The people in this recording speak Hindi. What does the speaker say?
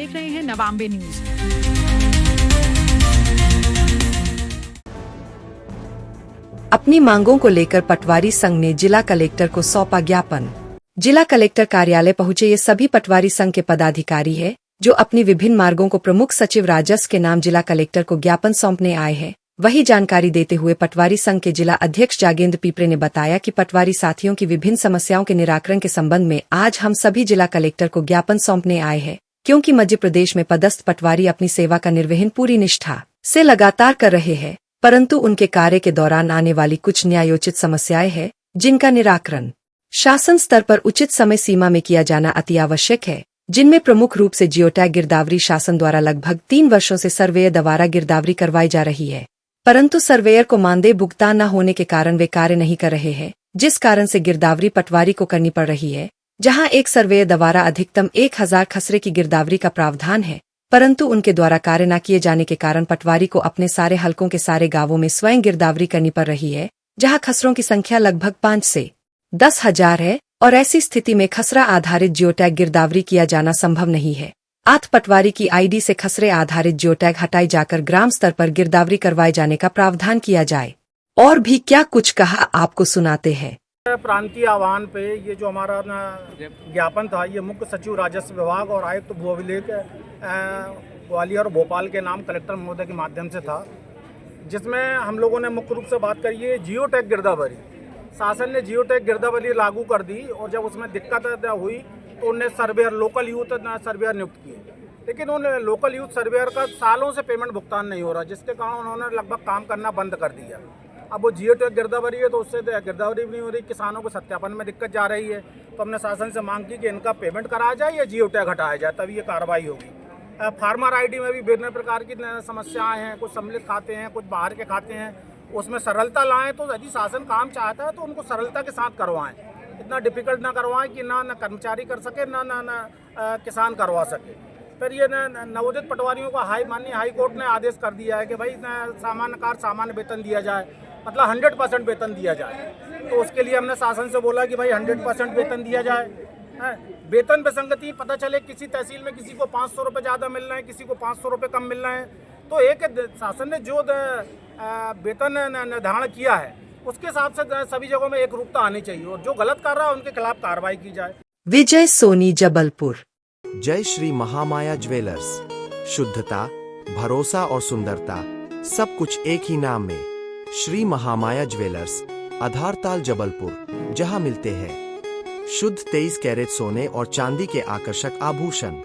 देख रहे हैं नवांबे न्यूज। अपनी मांगों को लेकर पटवारी संघ ने जिला कलेक्टर को सौंपा ज्ञापन। जिला कलेक्टर कार्यालय पहुंचे ये सभी पटवारी संघ के पदाधिकारी हैं, जो अपनी विभिन्न मार्गों को प्रमुख सचिव राजस्व के नाम जिला कलेक्टर को ज्ञापन सौंपने आए हैं। वही जानकारी देते हुए पटवारी संघ के जिला अध्यक्ष जागेंद्र पीपरे ने बताया कि पटवारी साथियों की विभिन्न समस्याओं के निराकरण के संबंध में आज हम सभी जिला कलेक्टर को ज्ञापन सौंपने आए हैं, क्योंकि मध्य प्रदेश में पदस्थ पटवारी अपनी सेवा का निर्वहन पूरी निष्ठा से लगातार कर रहे हैं, परंतु उनके कार्य के दौरान आने वाली कुछ न्यायोचित समस्याएं हैं, जिनका निराकरण शासन स्तर पर उचित समय सीमा में किया जाना अति आवश्यक है, जिनमें प्रमुख रूप से जियोटैग गिरदावरी शासन द्वारा लगभग 3 वर्षों से सर्वेयर द्वारा गिरदावरी करवाई जा रही है, परंतु सर्वेयर को मानदेय भुगतान न होने के कारण वे कार्य नहीं कर रहे हैं, जिस कारण से गिरदावरी पटवारी को करनी पड़ रही है। जहां एक सर्वेयर द्वारा अधिकतम 1000 खसरे की गिरदावरी का प्रावधान है, परंतु उनके द्वारा कार्य न किए जाने के कारण पटवारी को अपने सारे हलकों के सारे गांवों में स्वयं गिरदावरी करनी पड़ रही है, जहां खसरों की संख्या लगभग 5 से 10 हजार है, और ऐसी स्थिति में खसरा आधारित जियोटैग गिरदावरी किया जाना संभव नहीं है। पटवारी की आईडी से खसरे आधारित जियोटैग हटाई जाकर ग्राम स्तर पर गिरदावरी करवाए जाने का प्रावधान किया जाए। और भी क्या कुछ कहा, आपको सुनाते हैं। प्रांतीय आह्वान पे ये जो हमारा ज्ञापन था, ये मुख्य सचिव राजस्व विभाग और आयुक्त भू अभिलेख ग्वालियर और भोपाल के नाम कलेक्टर महोदय के माध्यम से था, जिसमें हम लोगों ने मुख्य रूप से बात करी है जियोटैग गिरदावरी। शासन ने जियोटैग गिरदावरी लागू कर दी, और जब उसमें दिक्कत हुई तो उन्हें सर्वेयर लोकल यूथ सर्वेयर नियुक्त किए, लेकिन उन लोकल यूथ सर्वेयर का सालों से पेमेंट भुगतान नहीं हो रहा, जिसके कारण उन्होंने लगभग काम करना बंद कर दिया। अब वो जियोटैग गिरदावरी है तो उससे गिरदावरी भी नहीं हो रही, किसानों को सत्यापन में दिक्कत जा रही है। तो हमने शासन से मांग की कि इनका पेमेंट कराया जाए या जियोटैग हटाया जाए, तभी ये कार्रवाई होगी। फार्मर आईडी में भी विभिन्न प्रकार की समस्याएं हैं, कुछ सम्मिलित खाते हैं, कुछ बाहर के खाते हैं, उसमें सरलता लाएं। तो यदि शासन काम चाहता है तो उनको सरलता के साथ करवाएं, इतना डिफिकल्ट ना करवाएं कि ना कर्मचारी कर सके ना किसान करवा सके। फिर ये नवोदित पटवारियों को माननीय हाई कोर्ट ने आदेश कर दिया है कि भाई सामान्य वेतन दिया जाए, मतलब 100% वेतन दिया जाए। तो उसके लिए हमने शासन से बोला कि भाई 100% वेतन दिया जाए। वेतन विसंगति पता चले किसी तहसील में किसी को 500 रुपये ज़्यादा मिल रहे हैं, किसी को 500 रुपये कम मिल रहे हैं, तो एक शासन ने जो वेतन निर्धारण किया है उसके हिसाब से सभी जगहों में एक रूपता आनी चाहिए, और जो गलत कर रहा है उनके खिलाफ कार्रवाई की जाए। विजय सोनी, जबलपुर। जय श्री महामाया ज्वेलर्स, शुद्धता, भरोसा और सुंदरता सब कुछ एक ही नाम में। श्री महामाया ज्वेलर्स, आधारताल, जबलपुर, जहां मिलते हैं शुद्ध 23 कैरेट सोने और चांदी के आकर्षक आभूषण।